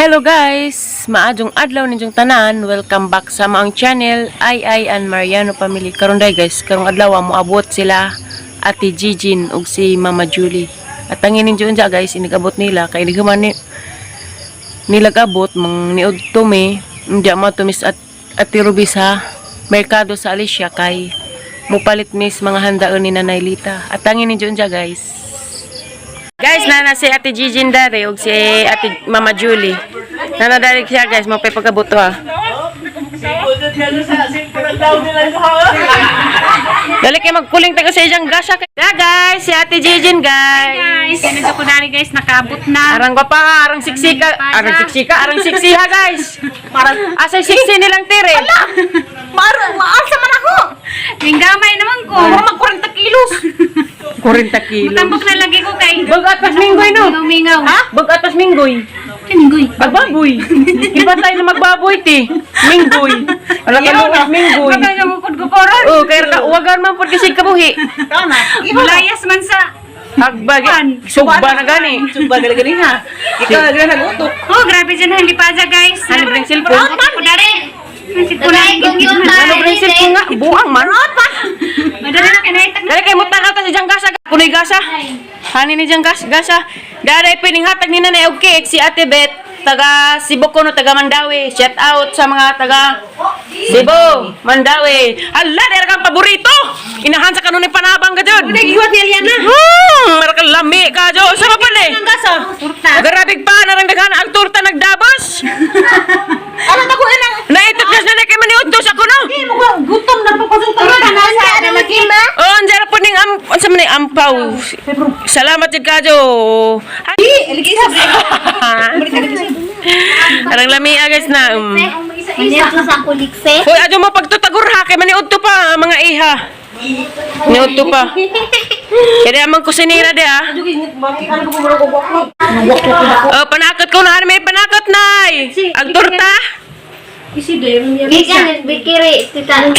Hello guys! Maadjong adlaw ninyong tanan. Welcome back sa maong channel, Ai and Mariano Family. Karon day guys, karong adlaw mo abot sila Ate Jijin ug si Mama Julie. At tangin ninyo dyan guys, inigabot nila. Kaya inigaman nila gabot, mang niod tumi. Hindi mo tumis at Ate Ruby sa merkado sa Alicia kay mupalit mis mga handaon ni Nanay Lita. At tangin ninyo dyan guys. Guys, nana si Ate Jijin dari ug si Ate Mama Julie. Nana dari siya guys, mo pagkabuto ha. Dali kay magpuling tago sa iyang gasa. Ya guys, si Ate Jijin guys. Guys, nito ko dari guys, nakaabot na. Arang pa arang siksika, arang siksiha guys. Parang asay siksi nilang tire. Maasa man ako. Yung gamay naman ko. Mag 40 kilos. 40 kilos. Matambok na lagi ko kay. Bagat pas minggoy no. Mingaw. Ha? Bagat pas minggoy. Minggoy. Baboy. Iba tayo na magbaboy ti. Minggoy. Ala ka luwas minggoy. Bakal na mukod ko koron. Oh, kaya ka uwagan man pud kasi kabuhi. Tama. Malayas man sa Agbagi. Sugba na gani. Sugba gali ha. Ikaw na nagutok. Oh, grabe dyan ang lipaja guys. Ano bring cellphone? Ko dari. Kasi ko lang Ano bring cellphone nga? Buang man. Madali na kinaitan. Dali kay mutan ata si Jang Gasa. Punay gasa. Hani ni Jang Gasa. Dali pining hatag ni Nanay og cake si Ate Bet. Taga Cebu kuno, taga Mandawi. Shout out sa mga taga Cebu, Mandawi. Hala, dere kang paborito. Inahan sa kanunay panabang ka jud. Nagiwat niya na. Marakal lami ka jud. Sama pa ni. Turta. Garabig pa narang daghan ang torta nagdabas. Ano ta ko ina? Naitapos na kay maniudtos ako no. Di mo ko gutom na pa pasang Turta na sa ano magima? Oh, anjara po ning unsa man ni ampaw. Salamat jud ka jo. Di, lagi sa. Arang lami guys na. Manito sa kulikse. Hoy, adyo mo pagtutagur ha kay maniudto pa mga iha. Niudto pa. Kaya amang kusinira de ah. Oh, panakot ko na may panakot nay. Ang torta. Isi de, Gikan bikiri tita.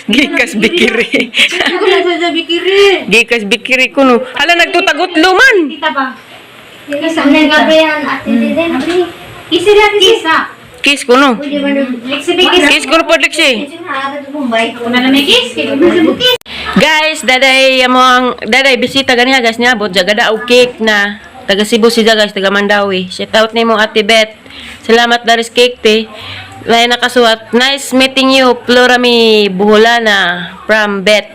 Gikas bikiri. ko lang sa bikiri. Gikas bikiri kuno. Hala nagtutagot luman. Kita ba? Isa na gabrihan ate din. Isi ra isa. Kiss kuno. Pwede ba liksi bikis? Kiss kuno pod liksi. Una na may kiss, kay bukis. Guys, daday bisita ganiha guys niya bot jagada og cake na. Taga Cebu si guys, taga Mandawi. Shout out nimo Ate Bet. Salamat daris cake te. Lain nakasuat, nice meeting you, Florami Buholana from Bet.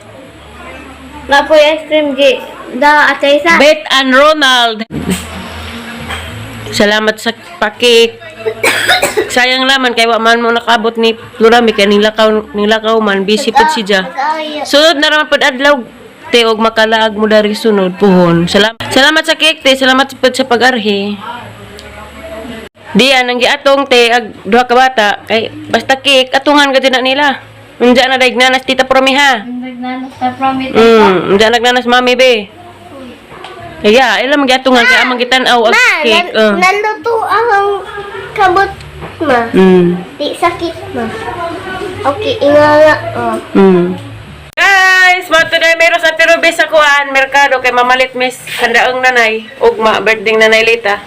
Na po ice cream gi. Da ate isa. Bet and Ronald. Salamat sa pakik. Sayang laman kay wa man mo nakabot ni Florami kay nilakaw man busy pud siya. Sunod na raman pud adlaw te og makalaag mo dari sunod puhon. Salamat sa cake te, salamat pud sa pag-arhi. Diyan ang giatong te ag duha ka bata kay basta cake atungan gid na nila. Unja na daig nanas tita Promi ha. Nagnanas ta from it. Unja nagnanas mami be. Kaya ilang magiatungan kay amang gitan-aw ag cake. Naluto ang kabot ma. Di sakit ma. Okay, inganga. Guys, mo today meron sa Ate Ruby sa kuan merkado kay mamalit mis handaang nanay ugma birthday nanay Lita.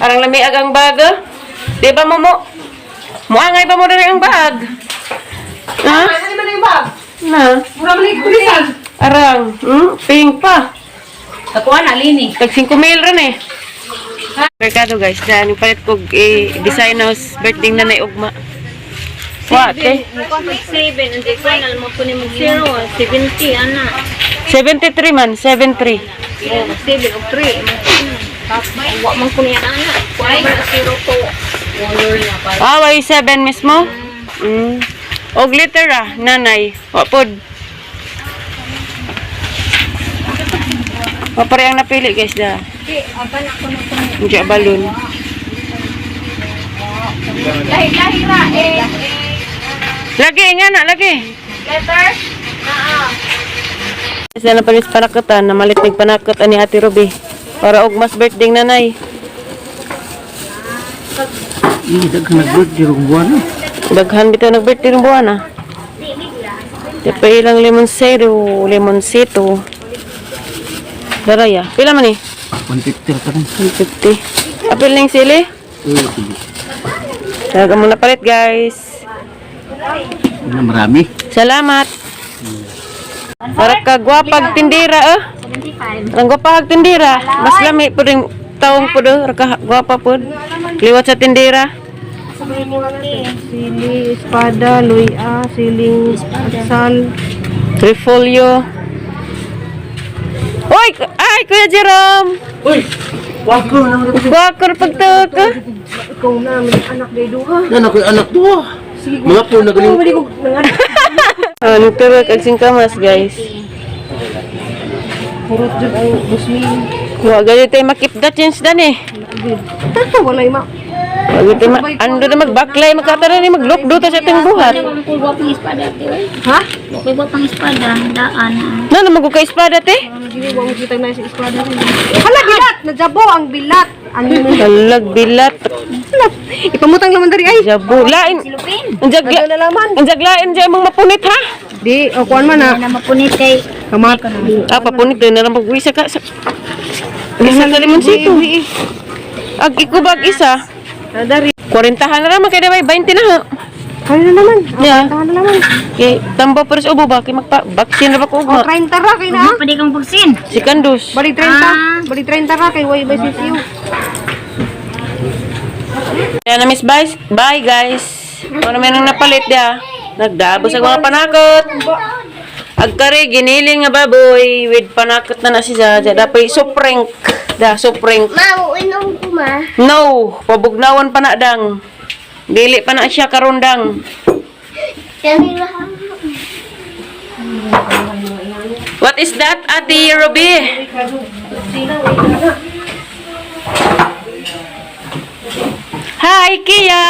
Arang lami agang bag. Di ba mo? Muangay ba mo diri ang bag? Ha? Ano man yung bag? Na. Mura man yung kulisan. Arang, pink pa. Kakuha na lini. Tag 5 mil ron eh. Merkado guys, dahil palit ko design house birthday nanay ugma. What eh? 7 and the final mo kunin mo 0 70 ana. 73 man, 73. Oh, 7 og 3. Wa man kunin ana. Kuha ba 0 to. Way 7 mismo? Og liter nanay. Wapod. Mapare ang napili guys da. Aban ako na kunin. Hindi balon. Lahi ra Lagi nga na, lagi. letters. Isa na panis panakatan, na malit panakot ani Ate Ruby. Para og mas birthday nanay. Daghan nag-birthday rong buwan. Daghan bitaw nag-birthday ng buwan ah. Dapat ilang lemon sito. Daraya. Pila man ni? 150 ka rin. 150. Apil ning sili? Sige. Talaga mo na palit, guys. Ano, marami. Salamat. Para ka gwapag tindira, eh. 75. Ang gwapag tindira. Mas lami po rin taong po do. Raka gwapa po. Liwat sa tindira. Sili, espada, luya, siling, sal. Refolyo. Uy! Ay, Kuya Jerome! Uy! Wako naman ito. Wakor pagtuk. Ikaw na, may anak na duha. Yan ako yung anak to. Mga po, nagaling. Oh, nagturok ang singkamas, guys. Purot dyan ay busmin. Wa gali tayo makip the chance dan eh. Tato, walay ma. Wa gali tayo ando na magbaklay magkatara ni maglokdo ta sa ating buhat. Kung buwak ng espada, te. Ha? Kung buwak ng espada, daan. Na magka espada te. Gini, huwag mo kita na sa espada rin. Hala, bilat! Najabo ang bilat. Ano yun? Halag bilat. Ipamutang naman dari ay. Jabo lain. Silupin. Ang jagla. Nalaman. Ang jaglain dyan mong mapunit ha. Di, o kuhan man na. Na mapunit kay Kamat. Ah, papunit din na lang pagwisa ka. Isa ka limon sito. Ag ikubag isa. Dari. 40 na naman kaya daw 20 na ha. Kaya na naman. Yeah. Tahan na naman. Kay tamba pa rin sa ubo ba? Kay magpa-vaccine na ba ko O, ugma? 30 ra kay na. pwede kang buksin. Si Kandus. Bali 30. Bali 30 ra kay way by sisiyo. Kaya na Miss Vice. Bye guys. Ano may nang napalit dia? Nagdabo sa mga panakot. Agkari, giniling nga baboy. With panakot na si Zaza. Dapat suprenk. Da, suprenk. Ma, uinom ko ma. No. Pabugnawan pa na dang. Dili pa na siya karundang. Kanila. What is that, Ate Ruby? Hi, Kia.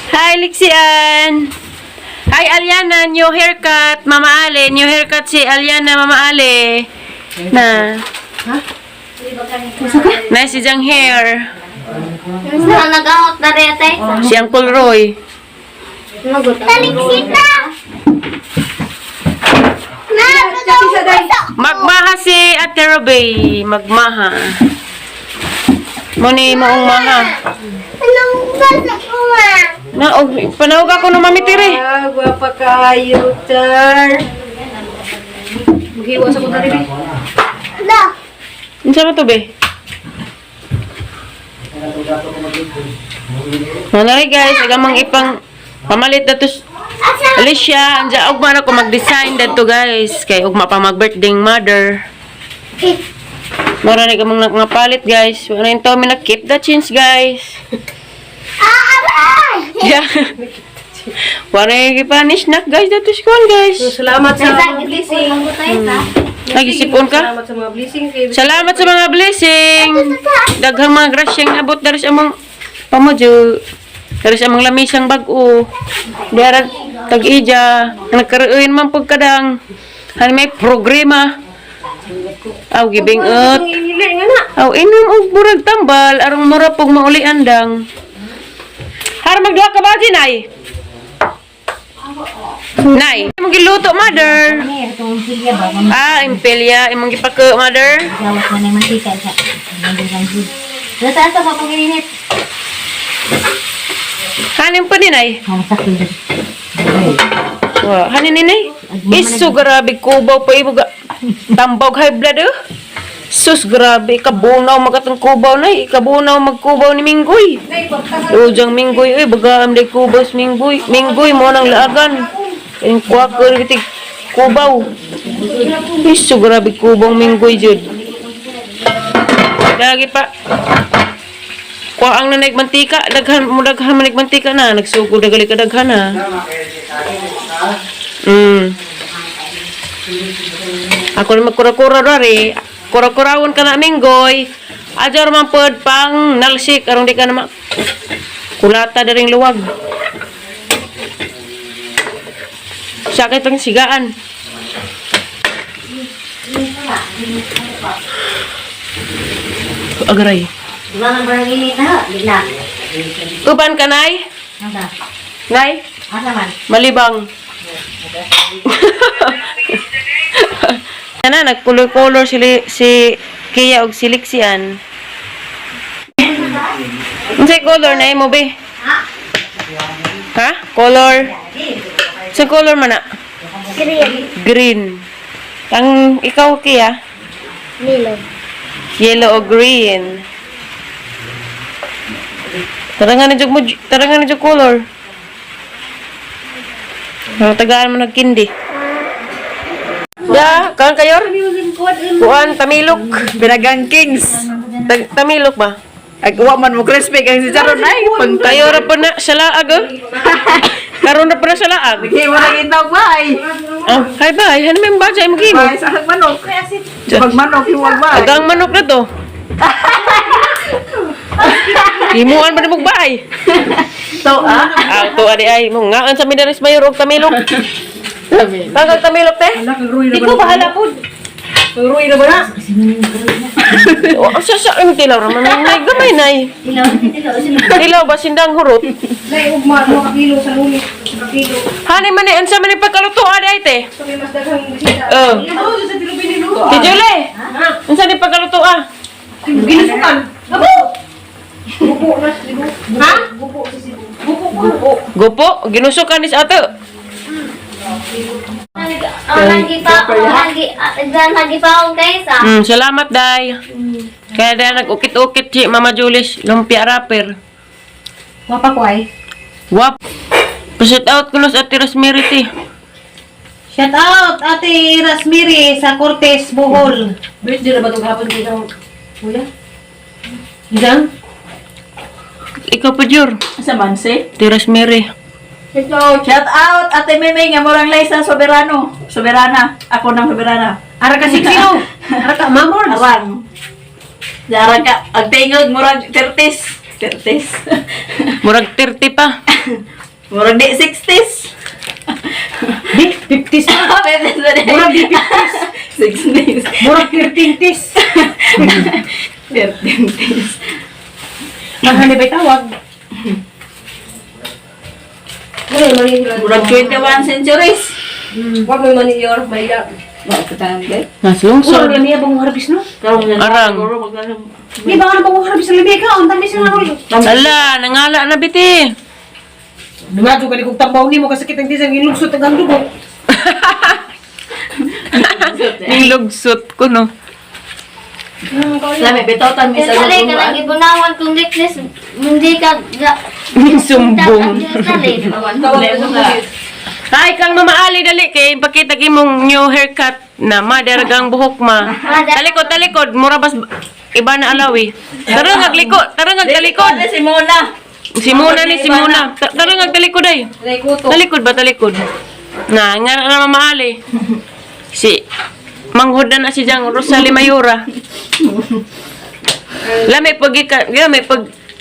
Hi, Lixian. Hi, Aliana. New haircut. Mama Ale. New haircut si Aliana, Mama Ale. Na. Na si Jang hair. Sa nag-out na rin, te. Si Uncle Roy. Taliksita! Ma, Magmaha si Ate Ruby. Magmaha. Muni moong maha. anong basa ko ma? Na, panawag ako ng mamitiri. Gwapa kayo, Char. Maghiwas ako dari. Da, Ano ba ito, be? Manari guys, agamang ipang pamalit na to. Alicia, andya ugma na ko mag-design dito guys. Kay ugma pa mag-birthday mother. Marami kamang napalit guys. Wala yung tawag na keep the change guys. aray! Yeah. Wala yung ipanish na guys dito school guys. Salamat sa mga Sa blessing. Nagisipon ka? Salamat sa mga blessing. Kay Salamat sa mga blessing. Daghang mga grasyang abot dari sa among pamodyo. Dari sa among lamisang bag-o. Dara tag-ija. Nagkaroon man pagkadang. Hani may programa. Aw gibing ut. inili nga na. Aw inom og burag tambal arong mura pog mauli andang. Har magduha ka ba Nay? Nay, imong giluto mother. Ah, impelya imong gipako mother. Gawat mo na yung mantika siya. Nandiyan good. Nasaan sa papagilinit? Hanin pa ni Nay. Ang sakit. Wah, hanin ni Nay. Isu grabe kubaw pa ibo tambog high blood oh. Sus grabe kabunaw magatong kubaw Nay. Kabunaw magkubaw ni Minggoy. Ujang Minggoy oy baga am day kubaw si Minggoy. Minggoy mo nang laagan. Yung kwakor bitig kubaw. Isu grabe kubaw Minggoy jud. Lagi pa. Kuha ang nanay mantika, daghan mo daghan manig mantika na, nagsugo dagali ka daghan na. Ako ni magkura-kura dari, kura-kurawon ka na Minggoy. Ajar man pod pang nalsik arong di ka na kulata daring luwag. Sakit pang sigaan. Agaray. Diba nga barang init na? Bigla. Uban ka, Nay? Asa? Nay? Asa man? Malibang. Nagkulor-kulor si Kia og si Lixian. Unsay color na imo be? Ha? Color? Sa color man na? Green. Green. Ang ikaw kiya? Nilo. Yellow o green. Tarangan na jud color. Ang tagaan mo nagkindi. Ya, kan kayor? Kuan tamilok. Binagang Kings. Tamilok ba? Ay, kuha man mo crispy kang si Charon ay. Kayor ra po na sa laag. Karon na po na sa laag. Hindi mo lang itong bay. Oh, hi bye. Ano may baja mo gimo? Bay, sa manok. Pag manok, hiwag bay. Agang manok na to. Imuan man mo bay. To, ah? To adi ay mo nga sa midaris mayor og tamilok. Tagal tamilok te? Di ko bahala po. Ruy na ba na? O sa ang tilaw raman may gamay nay. Tilaw ba sindang hurot? Nay, ugma, mga kilo sa lulit. Mga kilo. Hani man ni ansa man ni pagkaluto adi ay te. Sabi mas daghang bisita. Oh. Sa tilubin nilo. Ti Julie. Unsa ni pagkaluto ah? Ginusukan. Abo! Gupo na sibo. Ha? Gupo si sibo. Gupo. Gopo, ginusukan ni sa ato. Lagi pa ako guys Salamat day. Kaya dahil nag-ukit-ukit si Mama Julis, lumpia rapper. Wapa ko ay. Wap. Pasit out ko sa Ate Rosemary ti. Shout out Ate Rasmiri sa Cortez, Bohol. Birthday na ba itong hapon dito? Kuya? Isang? Ikaw pa, Jor. Sa manse? Ate Rosemary. Shout out Ate Meme nga murang lay sa soberano. Soberana. Ako ng soberana. Ara ka siksino. Ara ka mamor. Arang. Jarang ka. Ang tingog murag 30s. 30s. Murag 30 pa. Murag di 60s. Di 50s pa. Murag di 50s. 60s. Murag 13tis. 13s. Mahali ba'y tawag? Murag 21 centuries. Huwag may maniyor, maya. Wala ka tayong gay. Naslungsod. Murag lami abang harabis no? Arang. Di ba nga abang harabis sa labi ka? Ang tamis nga huli. Ala, nangala na biti. Nungadyo ka ni kong tambaw ni mo kasakit ang disang ilugsot ang dugo. Nilugsot ko, no? Lami, bitaw tan mi sa Dali ka lubuan. lang ibunawan kung necklace. Hindi ka Sumbong. Dali. Hi, kang Mama Ali, dali kay pakita imong new haircut na madaragang buhok ma. Talikod, mura bas iba na alawi. Tara ngaglikod, talikod. Si Mona. Si Muna. Tara ngagtalikod ay. Talikod ba talikod? Na, nga na Mama Ali. Si manghud na si Jang Rosalie Mayura. Lami pag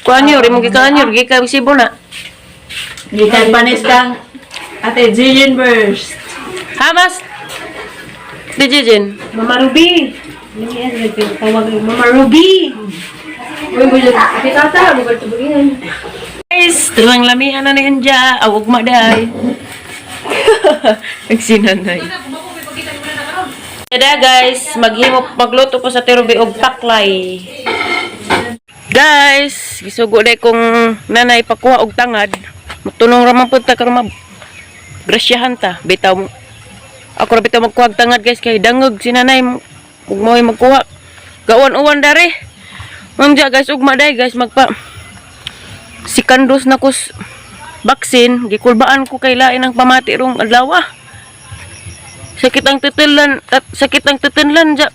kuanyor, imong gikanyor, gika si Bona. Gikan panis kang Ate Jillian Burst. Hamas. Di Jijin. Mama Ruby. Tawag Mama Ruby. Uy, bulan. Ate tata, bugal tubuginan. Guys, tulang lamihan na ni Anja. Awag maday. Nagsinanay. Kada guys, magluto ko sa tirubi og taklay. Guys, gisugo day kong nanay pakuha og tangad. Matunong ra man pud ta karon grasyahan ta. Bitaw ako ra bitaw magkuha og tangad guys kay dangog si nanay ug mo'y magkuha. Gawon-uwan dare. Mangja guys ug maday guys magpa sikandos na ko baksin, gikulbaan ko kay lain ang pamati rong adlaw. Sakit ang tetenlan ja.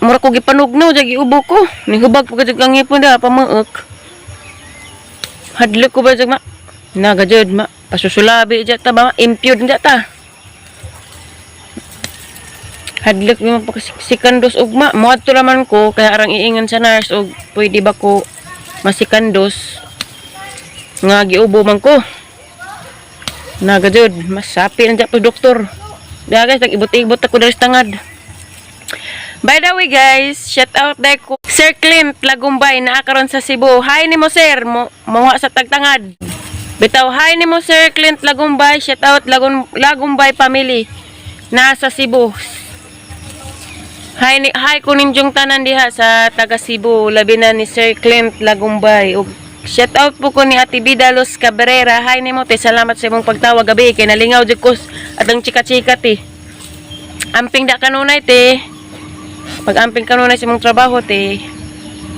Mura ko gipanugnaw ja giubo ko. Nihubag pa gid ang ngipon da pamaek. Hadlok ko ba jag ma? Nagajud ma. Pasusulabi ja ta ba? Impure ja ta. Hadlok mo pa sikandos ugma. Moadto laman ko kaya arang iingan sa nurse og pwede ba ko masikandos nga giubo man ko. Nagajud masapi na ja pa doktor. Dahil guys, nag-ibot-ibot ako dari tangad. By the way guys, shout out dahil ko Sir Clint Lagumbay na akaron sa Cebu. Hi ni mo sir, mga sa tagtangad. Bitaw, hi ni mo Sir Clint Lagumbay. Shout out Lagumbay family na sa Cebu. Hi ko ninjong tanan diha sa taga Cebu. Labi na ni Sir Clint Lagumbay. Shout out po ko ni Ate Bidalos Cabrera. Hi nimo te, salamat sa imong pagtawag gabi kay nalingaw jud ko atong chika-chika te. Amping da kanunay te. Pag amping kanunay sa imong trabaho te.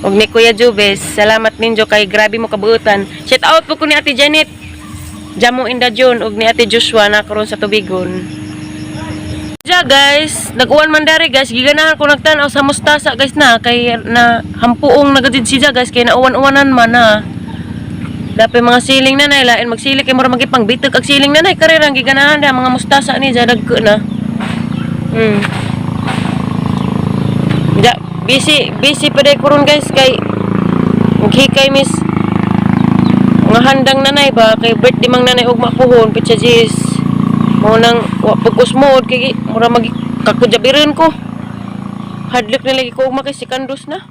Og ni Kuya Jubes, salamat ninyo kay grabe mo kabuutan. Shout out po ko ni Ate Janet. Jamo Inda June og ni Ate Joshua na karon sa Tubigon. Ja guys, nag-uwan man dari guys, giganahan ko nagtanaw sa mustasa guys na kay na hampuong nagadid siya guys kay nauwan-uwanan man na. Dapat mga siling na lain magsilik kay mura magipang bitag ag siling na karirang giganahan da mga mustasa ni ja dagko na. Ja, busy pa day karon guys kay maghikay miss mga handang nanay ba kay birthday mang nanay og mapuhon pitsa jis. Mo nang wa pagkus mod kay mura magikakujabiren ko. Hadlok na lagi ko og makisikandos na.